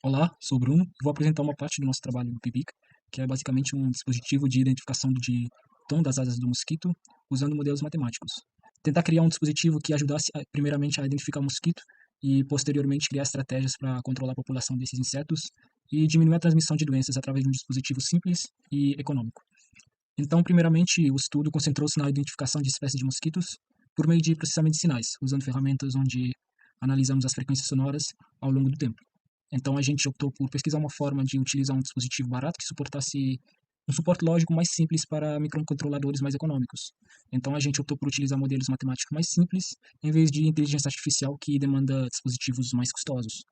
Olá, sou o Bruno e vou apresentar uma parte do nosso trabalho no PIBIC, que é basicamente um dispositivo de identificação de tom das asas do mosquito usando modelos matemáticos. Tentar criar um dispositivo que ajudasse, primeiramente, a identificar o mosquito e, posteriormente, criar estratégias para controlar a população desses insetos e diminuir a transmissão de doenças através de um dispositivo simples e econômico. Então, primeiramente, o estudo concentrou-se na identificação de espécies de mosquitos por meio de processamento de sinais, usando ferramentas onde analisamos as frequências sonoras ao longo do tempo. Então a gente optou por pesquisar uma forma de utilizar um dispositivo barato que suportasse um suporte lógico mais simples para microcontroladores mais econômicos. Então a gente optou por utilizar modelos matemáticos mais simples, em vez de inteligência artificial que demanda dispositivos mais custosos.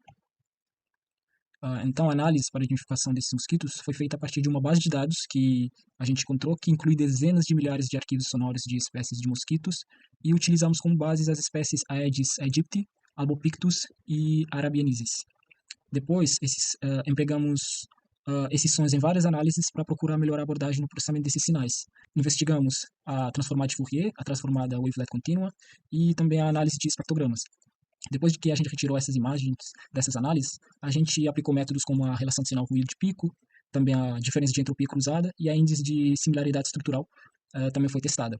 Então a análise para a identificação desses mosquitos foi feita a partir de uma base de dados que a gente encontrou, que inclui dezenas de milhares de arquivos sonoros de espécies de mosquitos, e utilizamos como bases as espécies Aedes aegypti, Albopictus e Arabiensis. Depois, empregamos esses sons em várias análises para procurar melhorar a abordagem no processamento desses sinais. Investigamos a transformada de Fourier, a transformada wavelet contínua e também a análise de espectrogramas. Depois de que a gente retirou essas imagens dessas análises, a gente aplicou métodos como a relação de sinal ruído de pico, também a diferença de entropia cruzada e a índice de similaridade estrutural também foi testada.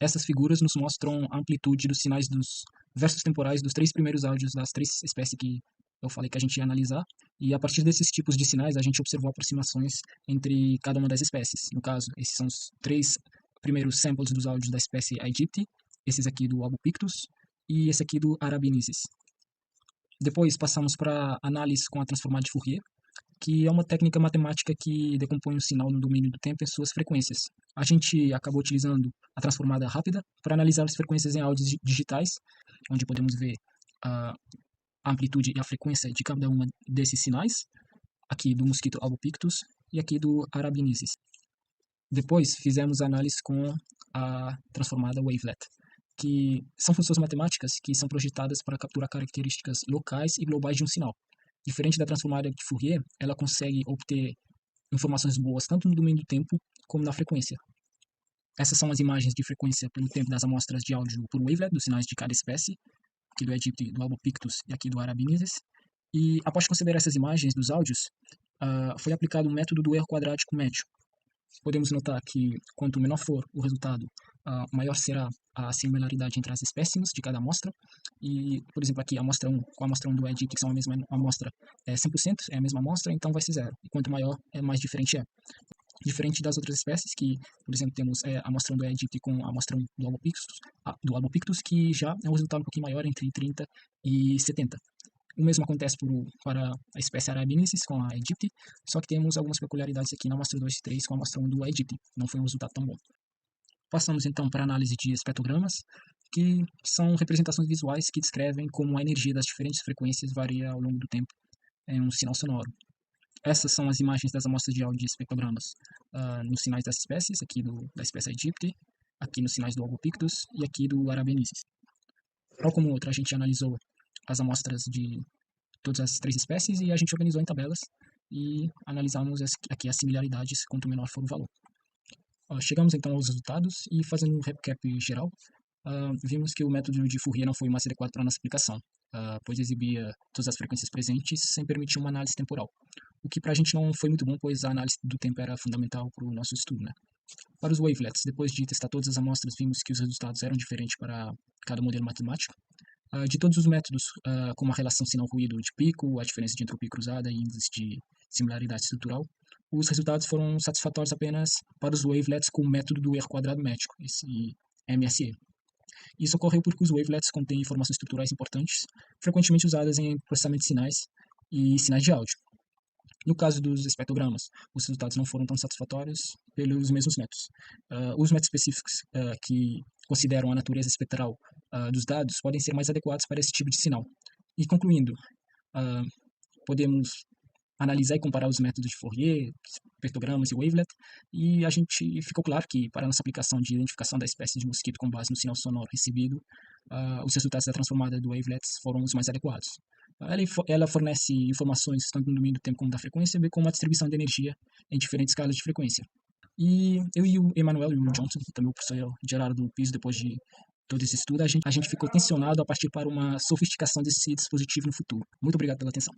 Essas figuras nos mostram a amplitude dos sinais dos versos temporais dos três primeiros áudios das três espécies que eu falei que a gente ia analisar, e a partir desses tipos de sinais a gente observou aproximações entre cada uma das espécies. No caso, esses são os três primeiros samples dos áudios da espécie Aegypti, esses aqui do Albopictus e esse aqui do Arabiensis. Depois passamos para análise com a transformada de Fourier, que é uma técnica matemática que decompõe um sinal no domínio do tempo em suas frequências. A gente acabou utilizando a transformada rápida para analisar as frequências em áudios digitais, onde podemos ver a amplitude e a frequência de cada uma desses sinais, aqui do mosquito Albopictus e aqui do Arabiensis. Depois fizemos a análise com a transformada wavelet, que são funções matemáticas que são projetadas para capturar características locais e globais de um sinal. Diferente da transformada de Fourier, ela consegue obter informações boas tanto no domínio do tempo como na frequência. Essas são as imagens de frequência pelo tempo das amostras de áudio por wavelet dos sinais de cada espécie, aqui do Aegypti, do Albopictus e aqui do Arabiensis. E após considerar essas imagens dos áudios, foi aplicado o método do erro quadrático médio. Podemos notar que quanto menor for o resultado, maior será a similaridade entre as espécimes de cada amostra. E, por exemplo, aqui a amostra 1 com a amostra 1 do Aegypti, que são a mesma amostra, é 100%, é a mesma amostra, então vai ser zero. E quanto maior, mais diferente é. Diferente das outras espécies, que, por exemplo, temos a amostra 1 do Aegypti com a amostra 1 do Albopictus, que já é um resultado um pouquinho maior, entre 30 e 70. O mesmo acontece para a espécie Arabiensis com a Aegypti, só que temos algumas peculiaridades aqui na amostra 2 e 3 com a amostra 1 do Aegypti. Não foi um resultado tão bom. Passamos então para a análise de espectrogramas, que são representações visuais que descrevem como a energia das diferentes frequências varia ao longo do tempo em um sinal sonoro. Essas são as imagens das amostras de áudio de espectrogramas nos sinais das espécies, aqui da espécie Aegypti, aqui nos sinais do Albopictus e aqui do Arabiensis. Tal como outra, a gente analisou as amostras de todas as três espécies e a gente organizou em tabelas e analisamos aqui as similaridades quanto menor for o valor. Chegamos então aos resultados e, fazendo um recap geral, vimos que o método de Fourier não foi o mais adequado para a nossa aplicação, pois exibia todas as frequências presentes sem permitir uma análise temporal, o que para a gente não foi muito bom, pois a análise do tempo era fundamental para o nosso estudo, né? Para os wavelets, depois de testar todas as amostras, vimos que os resultados eram diferentes para cada modelo matemático. De todos os métodos, como a relação sinal-ruído de pico, a diferença de entropia cruzada e índice de similaridade estrutural, os resultados foram satisfatórios apenas para os wavelets com o método do erro quadrado métrico, esse MSE. Isso ocorreu porque os wavelets contêm informações estruturais importantes, frequentemente usadas em processamento de sinais e sinais de áudio. No caso dos espectrogramas, os resultados não foram tão satisfatórios pelos mesmos métodos. Os métodos específicos que consideram a natureza espectral dos dados podem ser mais adequados para esse tipo de sinal. E concluindo, podemos analisar e comparar os métodos de Fourier, espectrogramas e wavelet, e a gente ficou claro que, para a nossa aplicação de identificação da espécie de mosquito com base no sinal sonoro recebido, os resultados da transformada do wavelet foram os mais adequados. Ela fornece informações tanto no domínio do tempo como da frequência, bem como a distribuição de energia em diferentes escalas de frequência. E eu e o Emanuel e o Johnson, que também o professor Gerardo do Piso, depois de todo esse estudo, a gente ficou tensionado a partir para uma sofisticação desse dispositivo no futuro. Muito obrigado pela atenção.